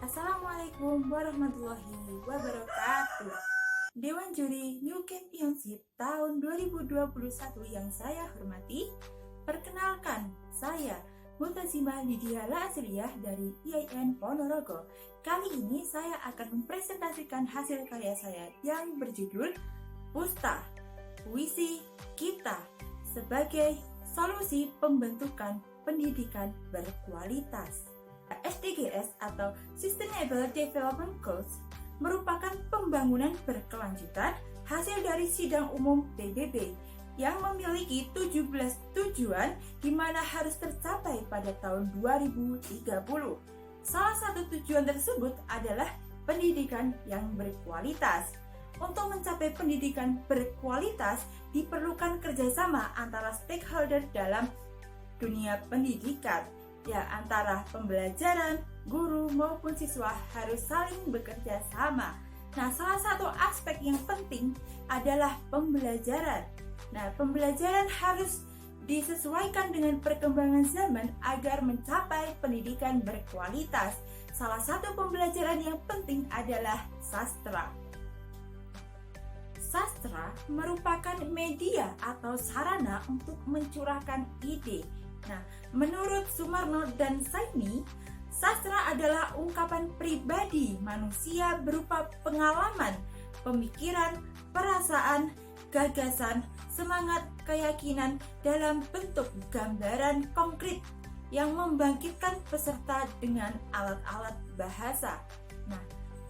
Assalamualaikum warahmatullahi wabarakatuh. Dewan Juri New Championship tahun 2021 yang saya hormati, perkenalkan saya Multazimah Lydia Laasriyah dari IAIN Ponorogo. Kali ini saya akan mempresentasikan hasil karya saya yang berjudul Pusta, Puisi Kita sebagai solusi pembentukan pendidikan berkualitas. SDGs atau Sustainable Development Goals merupakan pembangunan berkelanjutan hasil dari sidang umum PBB yang memiliki 17 tujuan di mana harus tercapai pada tahun 2030. Salah satu tujuan tersebut adalah pendidikan yang berkualitas. Untuk mencapai pendidikan berkualitas diperlukan kerjasama antara stakeholder dalam dunia pendidikan. Ya, antara pembelajaran, guru maupun siswa harus saling bekerja sama. Nah, salah satu aspek yang penting adalah pembelajaran. Nah, pembelajaran harus disesuaikan dengan perkembangan zaman agar mencapai pendidikan berkualitas. Salah satu pembelajaran yang penting adalah sastra. Sastra merupakan media atau sarana untuk mencurahkan ide. Nah, menurut Sumarno dan Saini, sastra adalah ungkapan pribadi manusia berupa pengalaman, pemikiran, perasaan, gagasan, semangat, keyakinan dalam bentuk gambaran konkret yang membangkitkan peserta dengan alat-alat bahasa. Nah,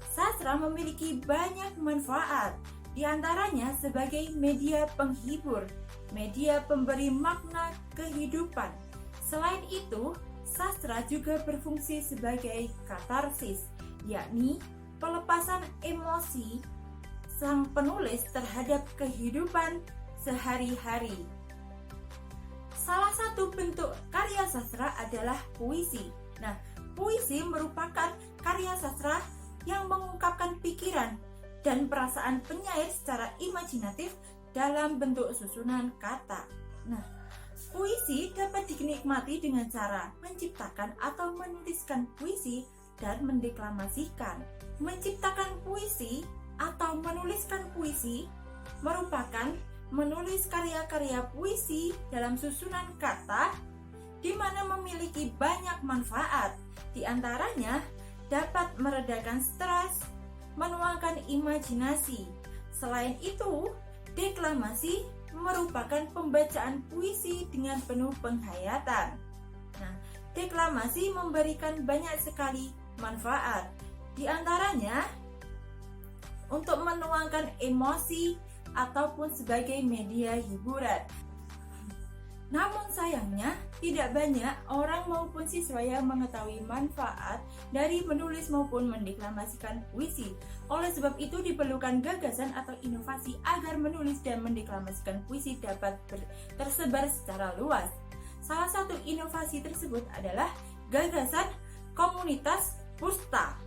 sastra memiliki banyak manfaat, di antaranya sebagai media penghibur, media pemberi makna kehidupan. Selain itu, sastra juga berfungsi sebagai katarsis, yakni pelepasan emosi sang penulis terhadap kehidupan sehari-hari. Salah satu bentuk karya sastra adalah puisi. Nah, puisi merupakan karya sastra yang mengungkapkan pikiran dan perasaan penyair secara imajinatif dalam bentuk susunan kata. Nah, puisi dapat dinikmati dengan cara menciptakan atau menuliskan puisi dan mendeklamasikan. Menciptakan puisi atau menuliskan puisi merupakan menulis karya-karya puisi dalam susunan kata di mana memiliki banyak manfaat. Di antaranya dapat meredakan stres, menuangkan imajinasi. Selain itu, deklamasi merupakan pembacaan puisi dengan penuh penghayatan. Nah, deklamasi memberikan banyak sekali manfaat. Di antaranya, untuk menuangkan emosi ataupun sebagai media hiburan. Namun sayangnya, tidak banyak orang maupun siswa yang mengetahui manfaat dari menulis maupun mendeklamasikan puisi. Oleh sebab itu diperlukan gagasan atau inovasi agar menulis dan mendeklamasikan puisi dapat tersebar secara luas. Salah satu inovasi tersebut adalah gagasan komunitas Pusta.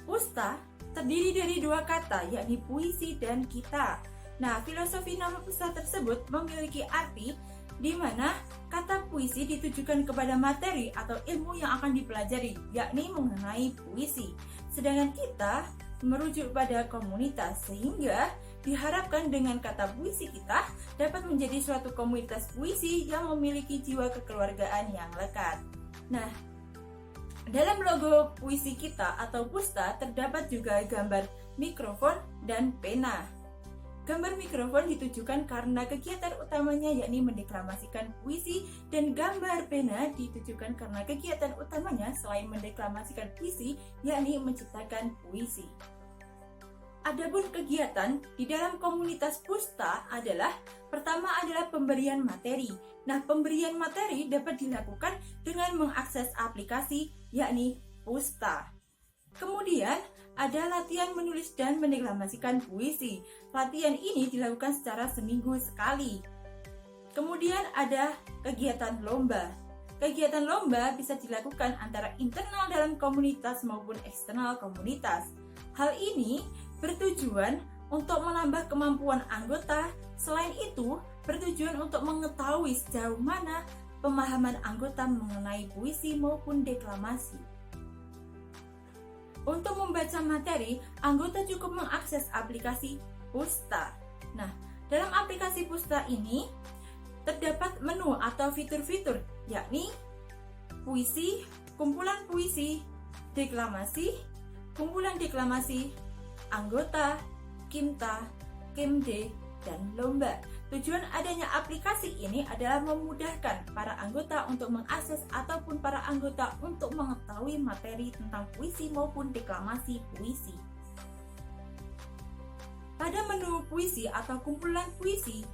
Pusta terdiri dari dua kata, yakni puisi dan kita. Nah, filosofi nama pusta tersebut memiliki arti di mana kata puisi ditujukan kepada materi atau ilmu yang akan dipelajari, yakni mengenai puisi. Sedangkan kita merujuk pada komunitas, sehingga diharapkan dengan kata puisi kita dapat menjadi suatu komunitas puisi yang memiliki jiwa kekeluargaan yang lekat. Nah, dalam logo puisi kita atau pusta terdapat juga gambar mikrofon dan pena. Gambar mikrofon ditujukan karena kegiatan utamanya yakni mendeklamasikan puisi, dan gambar pena ditujukan karena kegiatan utamanya selain mendeklamasikan puisi yakni menciptakan puisi. Adapun kegiatan di dalam komunitas Pusta adalah pertama adalah pemberian materi. Nah, pemberian materi dapat dilakukan dengan mengakses aplikasi yakni Pusta. Kemudian ada latihan menulis dan mendeklamasikan puisi. Latihan ini dilakukan secara seminggu sekali. Kemudian ada kegiatan lomba. Kegiatan lomba bisa dilakukan antara internal dalam komunitas maupun eksternal komunitas. Hal ini bertujuan untuk menambah kemampuan anggota. Selain itu, bertujuan untuk mengetahui sejauh mana pemahaman anggota mengenai puisi maupun deklamasi. Untuk membaca materi, anggota cukup mengakses aplikasi Pusta. Nah, dalam aplikasi Pusta ini terdapat menu atau fitur-fitur, yakni puisi, kumpulan puisi, deklamasi, kumpulan deklamasi, anggota, kimta, kimde, dan lomba. Tujuan adanya aplikasi ini adalah memudahkan para anggota untuk mengakses ataupun para anggota untuk mengetahui materi tentang puisi maupun deklamasi puisi. Pada menu puisi atau kumpulan puisi,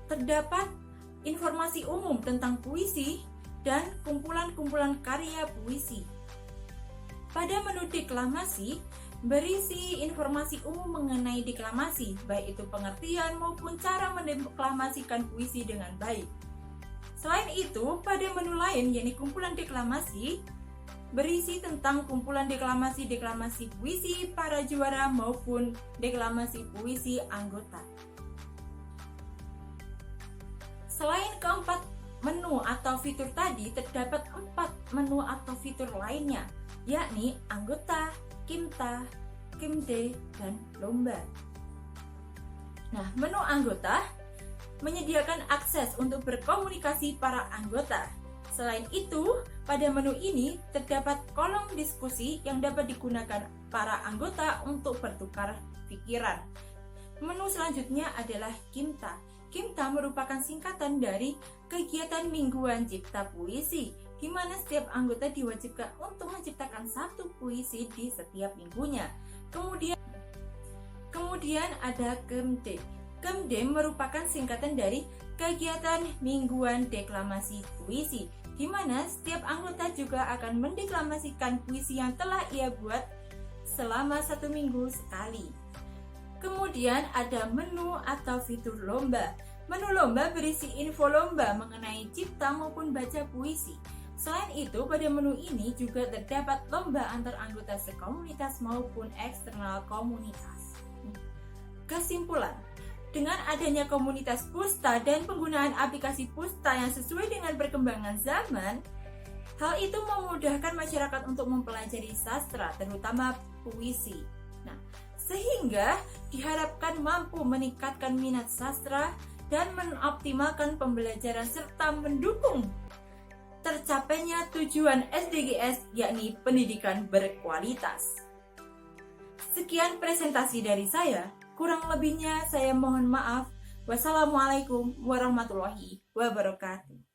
terdapat informasi umum tentang puisi dan kumpulan-kumpulan karya puisi. Pada menu deklamasi, berisi informasi umum mengenai deklamasi, baik itu pengertian maupun cara mendeklamasikan puisi dengan baik. Selain itu, pada menu lain, yakni kumpulan deklamasi, berisi tentang kumpulan deklamasi puisi para juara maupun deklamasi puisi anggota. Selain keempat menu atau fitur tadi, terdapat 4 menu atau fitur lainnya, yakni anggota, kimta, kimde, dan lomba. Nah, menu anggota menyediakan akses untuk berkomunikasi para anggota. Selain itu, pada menu ini terdapat kolom diskusi yang dapat digunakan para anggota untuk bertukar pikiran. Menu selanjutnya adalah kimta. Kimta merupakan singkatan dari kegiatan mingguan cipta puisi, di mana setiap anggota diwajibkan untuk menciptakan 1 puisi di setiap minggunya. Kemudian ada Kemde. Kemde merupakan singkatan dari kegiatan mingguan deklamasi puisi, di mana setiap anggota juga akan mendeklamasikan puisi yang telah ia buat selama 1 minggu sekali. Kemudian ada menu atau fitur lomba. Menu lomba berisi info lomba mengenai cipta maupun baca puisi. Selain itu, pada menu ini juga terdapat lomba antar anggota sekomunitas maupun eksternal komunitas. Kesimpulan, dengan adanya komunitas Pusta dan penggunaan aplikasi Pusta yang sesuai dengan perkembangan zaman, hal itu memudahkan masyarakat untuk mempelajari sastra, terutama puisi. Nah, sehingga diharapkan mampu meningkatkan minat sastra dan mengoptimalkan pembelajaran serta mendukung tercapainya tujuan SDGs, yakni pendidikan berkualitas. Sekian presentasi dari saya, kurang lebihnya saya mohon maaf. Wassalamualaikum warahmatullahi wabarakatuh.